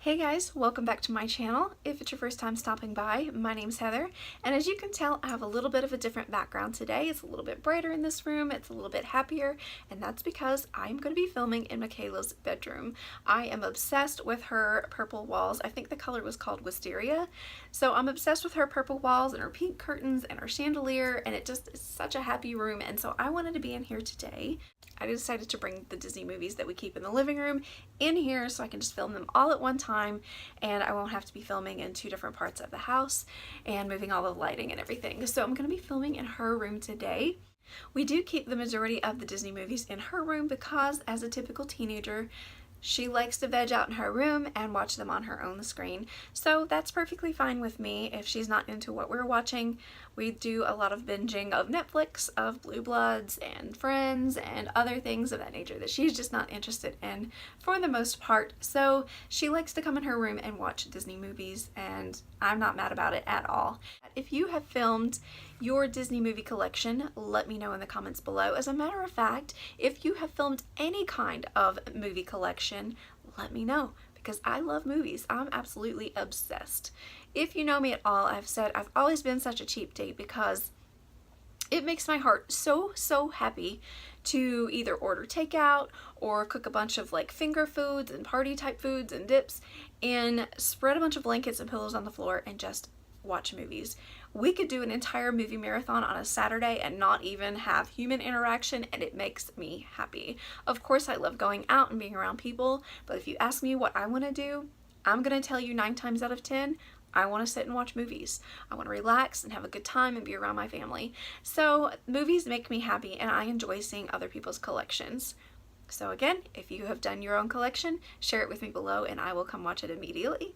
Hey guys, welcome back to my channel. If it's your first time stopping by, my name's Heather, and as you can tell, I have a little bit of a different background today. It's a little bit brighter in this room, it's a little bit happier, and that's because I'm going to be filming in Michaela's bedroom. I am obsessed with her purple walls. I think the color was called Wisteria. So I'm obsessed with her purple walls and her pink curtains and her chandelier, and it just is such a happy room, and so I wanted to be in here today. I decided to bring the Disney movies that we keep in the living room in here so I can just film them all at one time and I won't have to be filming in two different parts of the house and moving all the lighting and everything. So I'm going to be filming in her room today. We do keep the majority of the Disney movies in her room because as a typical teenager, she likes to veg out in her room and watch them on her own screen. So that's perfectly fine with me if she's not into what we're watching. We do a lot of binging of Netflix, of Blue Bloods and Friends and other things of that nature that she's just not interested in for the most part. So she likes to come in her room and watch Disney movies, and I'm not mad about it at all. If you have filmed your Disney movie collection, let me know in the comments below. As a matter of fact, if you have filmed any kind of movie collection, let me know because I love movies. I'm absolutely obsessed. If you know me at all, I've said I've always been such a cheap date because it makes my heart so happy to either order takeout or cook a bunch of like finger foods and party type foods and dips and spread a bunch of blankets and pillows on the floor and just watch movies. We could do an entire movie marathon on a Saturday and not even have human interaction, and it makes me happy. Of course, I love going out and being around people, but if you ask me what I want to do, I'm going to tell you 9 times out of 10, I want to sit and watch movies. I want to relax and have a good time and be around my family. So movies make me happy and I enjoy seeing other people's collections. So again, if you have done your own collection, share it with me below and I will come watch it immediately.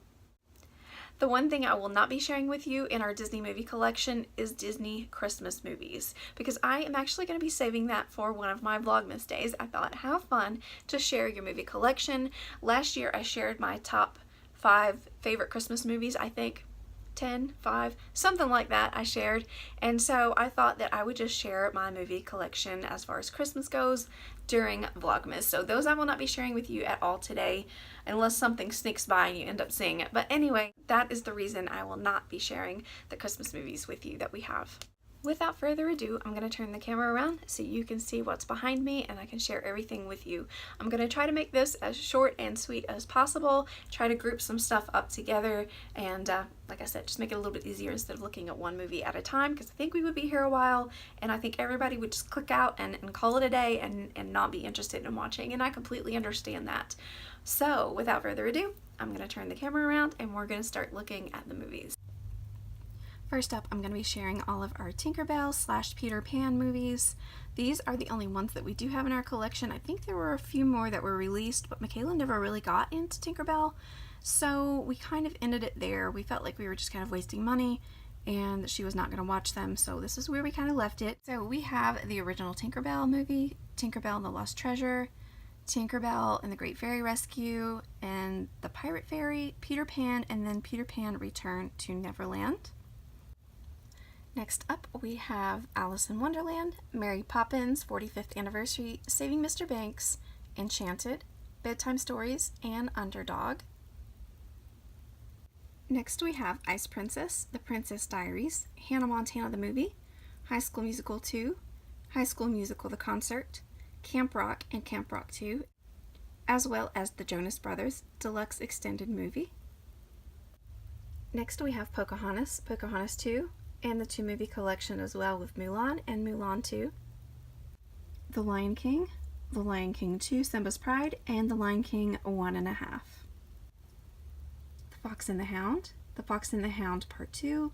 The one thing I will not be sharing with you in our Disney movie collection is Disney Christmas movies, because I am actually going to be saving that for one of my Vlogmas days. I thought, how fun to share your movie collection. Last year I shared my top 5 favorite Christmas movies, I think 10, 5, something like that I shared, and so I thought that I would just share my movie collection as far as Christmas goes during Vlogmas. So those I will not be sharing with you at all today unless something sneaks by and you end up seeing it. But anyway, that is the reason I will not be sharing the Christmas movies with you that we have. Without further ado, I'm going to turn the camera around so you can see what's behind me and I can share everything with you. I'm going to try to make this as short and sweet as possible, try to group some stuff up together, and like I said, just make it a little bit easier instead of looking at one movie at a time, because I think we would be here a while and I think everybody would just click out and call it a day and not be interested in watching, and I completely understand that. So without further ado, I'm going to turn the camera around and we're going to start looking at the movies. First up, I'm going to be sharing all of our Tinkerbell / Peter Pan movies. These are the only ones that we do have in our collection. I think there were a few more that were released, but Michaela never really got into Tinkerbell, so we kind of ended it there. We felt like we were just kind of wasting money and she was not going to watch them, so this is where we kind of left it. So we have the original Tinkerbell movie, Tinkerbell and the Lost Treasure, Tinkerbell and the Great Fairy Rescue, and the Pirate Fairy, Peter Pan, and then Peter Pan Return to Neverland. Next up, we have Alice in Wonderland, Mary Poppins 45th Anniversary, Saving Mr. Banks, Enchanted, Bedtime Stories, and Underdog. Next we have Ice Princess, The Princess Diaries, Hannah Montana the Movie, High School Musical 2, High School Musical the Concert, Camp Rock and Camp Rock 2, as well as the Jonas Brothers Deluxe Extended Movie. Next we have Pocahontas, Pocahontas 2, and the 2-movie collection as well with Mulan and Mulan 2. The Lion King 2, Simba's Pride, and The Lion King 1.5. The Fox and the Hound, The Fox and the Hound Part 2,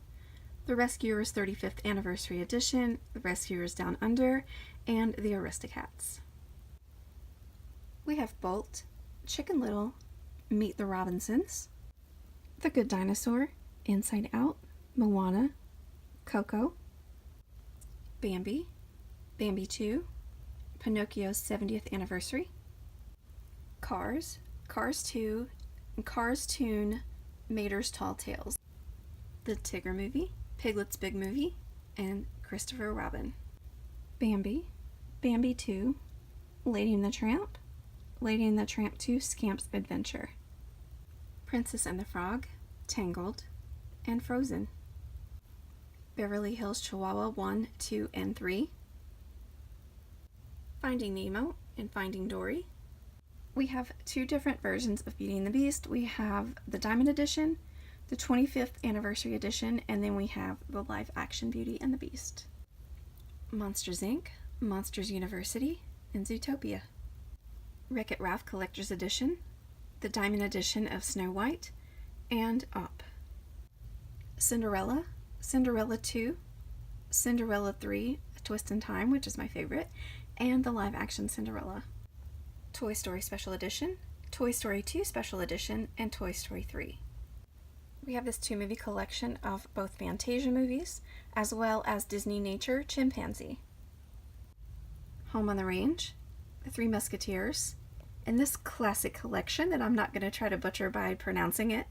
The Rescuers 35th Anniversary Edition, The Rescuers Down Under, and The Aristocats. We have Bolt, Chicken Little, Meet the Robinsons, The Good Dinosaur, Inside Out, Moana, Coco, Bambi, Bambi 2, Pinocchio's 70th Anniversary, Cars, Cars 2, and Cars Toon, Mater's Tall Tales, The Tigger Movie, Piglet's Big Movie, and Christopher Robin, Bambi, Bambi 2, Lady and the Tramp, Lady and the Tramp 2, Scamp's Adventure, Princess and the Frog, Tangled, and Frozen. Beverly Hills Chihuahua 1, 2, and 3. Finding Nemo and Finding Dory. We have two different versions of Beauty and the Beast. We have the Diamond Edition, the 25th Anniversary Edition, and then we have the live action Beauty and the Beast. Monsters Inc., Monsters University, and Zootopia. Wreck-It Ralph Collector's Edition, the Diamond Edition of Snow White, and Up. Cinderella, Cinderella 2, Cinderella 3, A Twist in Time, which is my favorite, and the live action Cinderella. Toy Story Special Edition, Toy Story 2 Special Edition, and Toy Story 3. We have this 2-movie collection of both Fantasia movies, as well as Disney Nature Chimpanzee. Home on the Range, The Three Musketeers, and this classic collection that I'm not going to try to butcher by pronouncing it.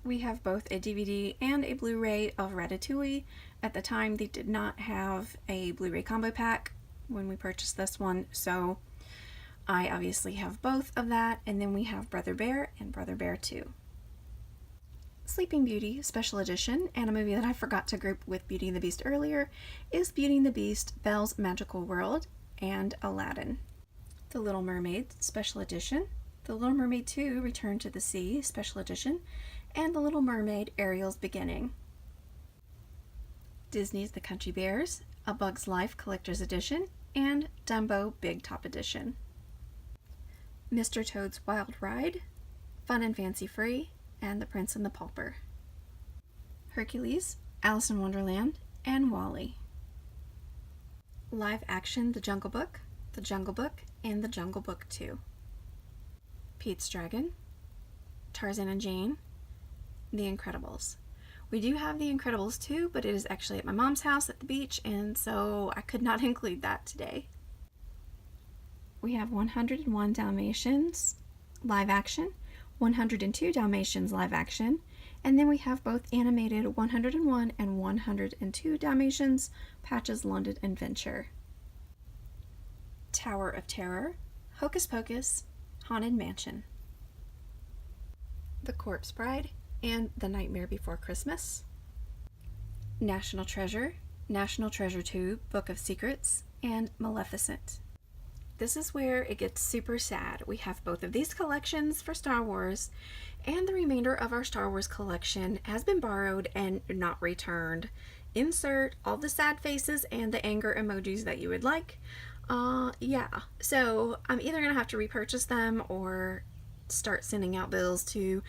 We have both a DVD and a Blu-ray of Ratatouille. At the time, they did not have a Blu-ray combo pack when we purchased this one, so I obviously have both of that. And then we have Brother Bear and Brother Bear 2. Sleeping Beauty Special Edition, and a movie that I forgot to group with Beauty and the Beast earlier, is Beauty and the Beast, Belle's Magical World, and Aladdin. The Little Mermaid Special Edition, The Little Mermaid 2 Return to the Sea Special Edition, and The Little Mermaid Ariel's Beginning. Disney's The Country Bears, A Bug's Life Collector's Edition, and Dumbo Big Top Edition. Mr. Toad's Wild Ride, Fun and Fancy Free, and The Prince and the Pauper. Hercules, Alice in Wonderland, and WALL-E. Live action The Jungle Book, and The Jungle Book 2. Pete's Dragon, Tarzan and Jane, The Incredibles. We do have The Incredibles 2, but it is actually at my mom's house at the beach, and so I could not include that today. We have 101 Dalmatians live action, 102 Dalmatians live action, and then we have both animated 101 and 102 Dalmatians, Patch's London Adventure. Tower of Terror, Hocus Pocus, Haunted Mansion. The Corpse Bride and The Nightmare Before Christmas. National Treasure, National Treasure 2, Book of Secrets, and Maleficent. This is where it gets super sad. We have both of these collections for Star Wars, and the remainder of our Star Wars collection has been borrowed and not returned. Insert all the sad faces and the anger emojis that you would like. Yeah, so I'm either gonna have to repurchase them or start sending out bills to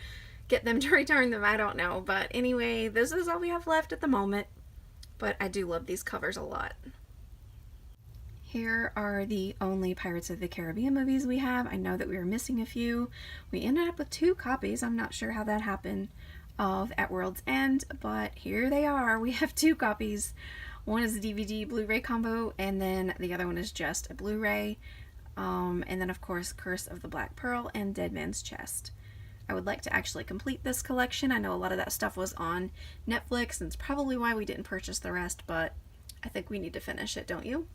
get them to return them. I don't know, but anyway, this is all we have left at the moment, but I do love these covers a lot. Here are the only Pirates of the Caribbean movies we have. I know that we were missing a few. We ended up with 2 copies. I'm not sure how that happened of At World's End, but here they are. We have 2 copies. One is a DVD Blu-ray combo, and then the other one is just a Blu-ray. And then of course Curse of the Black Pearl and Dead Man's Chest. I would like to actually complete this collection. I know a lot of that stuff was on Netflix, and it's probably why we didn't purchase the rest, but I think we need to finish it, don't you?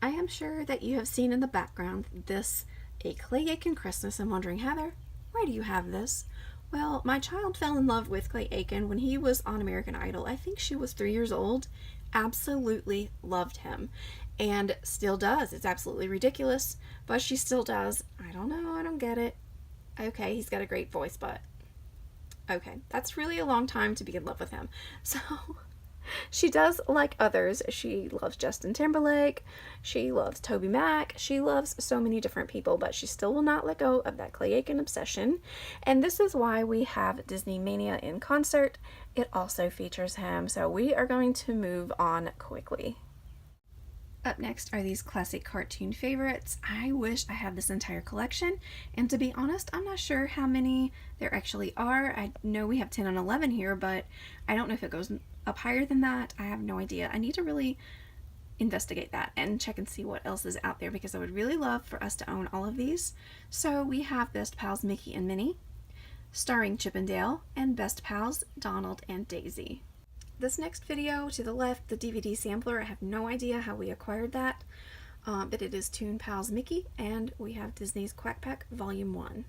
I am sure that you have seen in the background this A Clay Aiken Christmas and wondering, Heather, why do you have this? Well, my child fell in love with Clay Aiken when he was on American Idol. I think she was 3 years old. Absolutely loved him, and still does. It's absolutely ridiculous, but she still does. I don't know, I don't get it. Okay, he's got a great voice, but okay, that's really a long time to be in love with him. So she does like others. She loves Justin Timberlake, she loves Toby Mac, she loves so many different people, but she still will not let go of that Clay Aiken obsession. And this is why we have Disney Mania in concert. It also features him, so we are going to move on quickly. Up next are these classic cartoon favorites. I wish I had this entire collection, and to be honest, I'm not sure how many there actually are. I know we have 10 and 11 here, but I don't know if it goes up higher than that. I have no idea. I need to really investigate that and check and see what else is out there, because I would really love for us to own all of these. So we have Best Pals Mickey and Minnie, starring Chip and Dale, and Best Pals Donald and Daisy. This next video to the left, the DVD sampler, I have no idea how we acquired that, but it is Toon Pals Mickey, and we have Disney's Quack Pack Volume 1.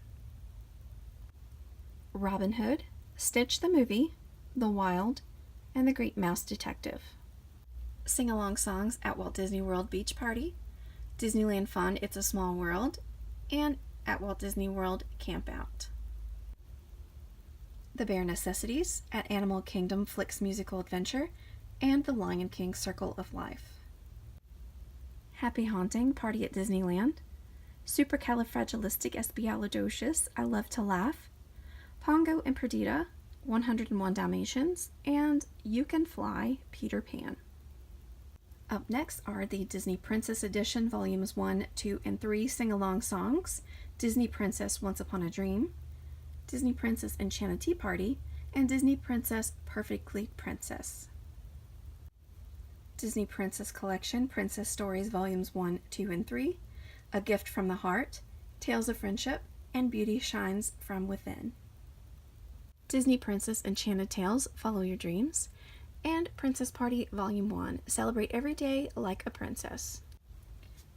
Robin Hood, Stitch the Movie, The Wild, and The Great Mouse Detective. Sing-along songs at Walt Disney World Beach Party, Disneyland Fun It's a Small World, and at Walt Disney World Camp Out. The Bare Necessities at Animal Kingdom Flicks Musical Adventure and The Lion King Circle of Life. Happy Haunting Party at Disneyland, Supercalifragilisticexpialidocious I Love to Laugh, Pongo and Perdita, 101 Dalmatians, and You Can Fly Peter Pan. Up next are the Disney Princess Edition Volumes 1, 2, and 3 sing-along songs, Disney Princess Once Upon a Dream, Disney Princess Enchanted Tea Party, and Disney Princess Perfectly Princess. Disney Princess Collection Princess Stories Volumes 1, 2, and 3, A Gift from the Heart, Tales of Friendship, and Beauty Shines from Within. Disney Princess Enchanted Tales Follow Your Dreams, and Princess Party Volume 1, Celebrate Every Day Like a Princess.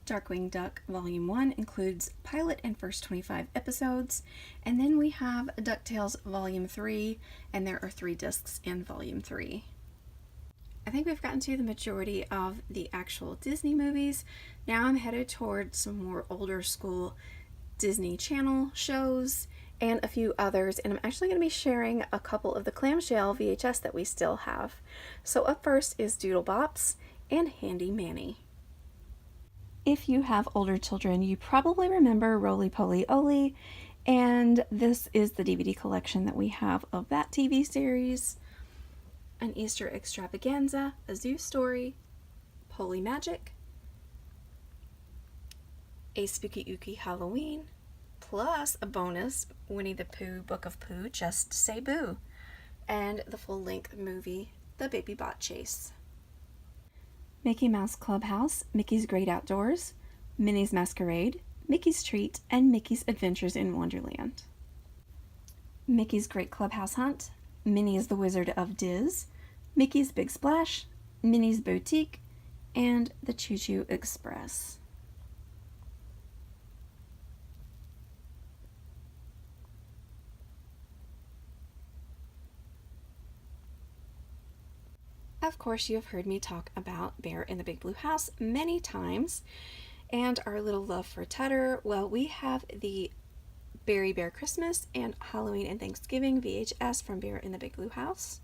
Darkwing Duck Volume 1 includes pilot and first 25 episodes, and then we have DuckTales Volume 3, and there are 3 discs in Volume 3. I think we've gotten to the majority of the actual Disney movies. Now I'm headed towards some more older school Disney Channel shows and a few others, and I'm actually going to be sharing a couple of the clamshell VHS that we still have. So up first is Doodle Bops and Handy Manny. If you have older children, you probably remember Roly Poly Oly, and this is the DVD collection that we have of that TV series. An Easter Extravaganza, A Zoo Story, Poly Magic, A Spooky Ooky Halloween, plus a bonus Winnie the Pooh Book of Pooh, Just Say Boo, and the full-length movie, The Baby Bot Chase. Mickey Mouse Clubhouse, Mickey's Great Outdoors, Minnie's Masquerade, Mickey's Treat, and Mickey's Adventures in Wonderland. Mickey's Great Clubhouse Hunt, Minnie's the Wizard of Diz, Mickey's Big Splash, Minnie's Boutique, and the Choo Choo Express. Of course, you have heard me talk about Bear in the Big Blue House many times, and our little love for Tutter. Well, we have the Berry Bear Christmas and Halloween and Thanksgiving VHS from Bear in the Big Blue House,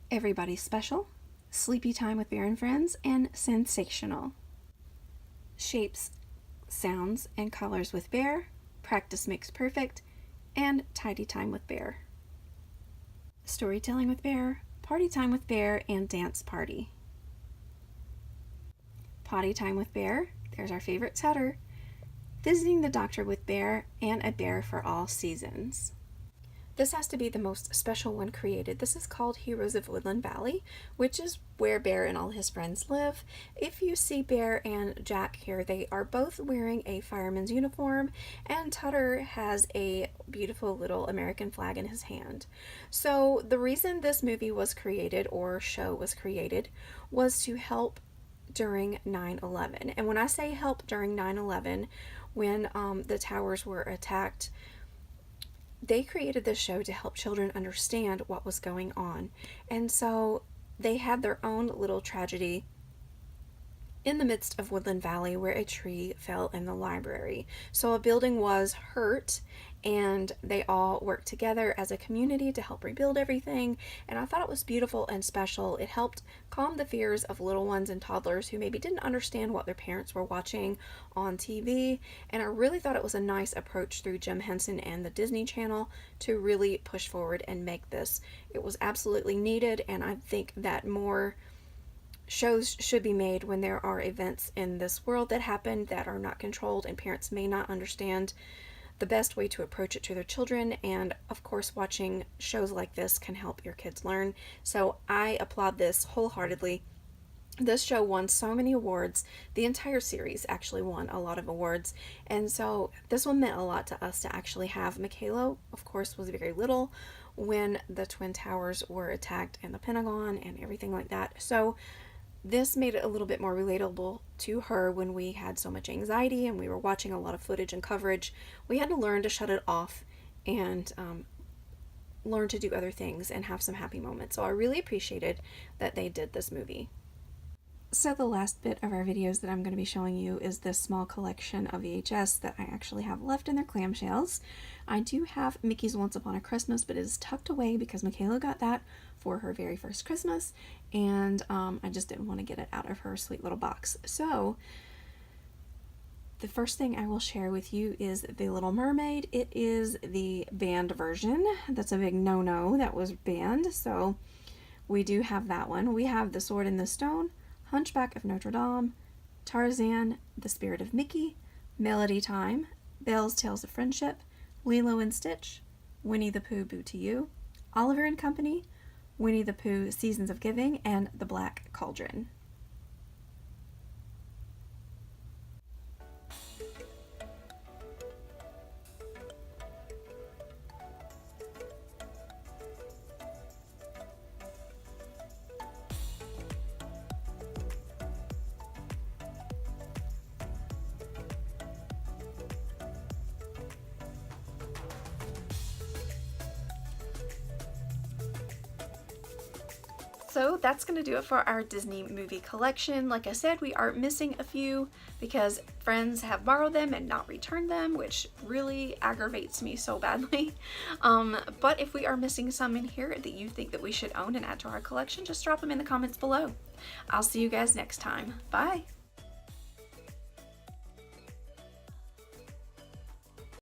Everybody's Special, Sleepy Time with Bear and Friends, and Sensational. Shapes, Sounds, and Colors with Bear, Practice Makes Perfect, and Tidy Time with Bear. Storytelling with Bear, Party Time with Bear, and Dance Party. Potty Time with Bear, there's our favorite Tutter, Visiting the Doctor with Bear, and A Bear for All Seasons. This has to be the most special one created. This is called Heroes of Woodland Valley, which is where Bear and all his friends live. If you see Bear and Jack here, they are both wearing a fireman's uniform, and Tutter has a beautiful little American flag in his hand. So the reason this movie was created, or show was created, was to help during 9/11. And when I say help during 9/11, when the towers were attacked, they created this show to help children understand what was going on. And so they had their own little tragedy in the midst of Woodland Valley where a tree fell in the library. So a building was hurt, and they all worked together as a community to help rebuild everything. And I thought it was beautiful and special. It helped calm the fears of little ones and toddlers who maybe didn't understand what their parents were watching on TV. And I really thought it was a nice approach through Jim Henson and the Disney Channel to really push forward and make this. It was absolutely needed, and I think that more shows should be made when there are events in this world that happen that are not controlled and parents may not understand the best way to approach it to their children. And of course, watching shows like this can help your kids learn. So I applaud this wholeheartedly. This show won so many awards. The entire series actually won a lot of awards. And so this one meant a lot to us to actually have. Michaela, of course, was very little when the Twin Towers were attacked and the Pentagon and everything like that. So this made it a little bit more relatable to her when we had so much anxiety and we were watching a lot of footage and coverage. We had to learn to shut it off and learn to do other things and have some happy moments. So I really appreciated that they did this movie. So the last bit of our videos that I'm going to be showing you is this small collection of VHS that I actually have left in their clamshells. I do have Mickey's Once Upon a Christmas, but it is tucked away because Michaela got that for her very first Christmas, and I just didn't want to get it out of her sweet little box. So the first thing I will share with you is The Little Mermaid. It is the banned version. That's a big no-no that was banned, so we do have that one. We have The Sword in the Stone, Hunchback of Notre Dame, Tarzan, The Spirit of Mickey, Melody Time, Belle's Tales of Friendship, Lilo and Stitch, Winnie the Pooh Boo to You, Oliver and Company, Winnie the Pooh Seasons of Giving, and The Black Cauldron. So that's going to do it for our Disney movie collection. Like I said, we are missing a few because friends have borrowed them and not returned them, which really aggravates me so badly. But if we are missing some in here that you think that we should own and add to our collection, just drop them in the comments below. I'll see you guys next time. Bye!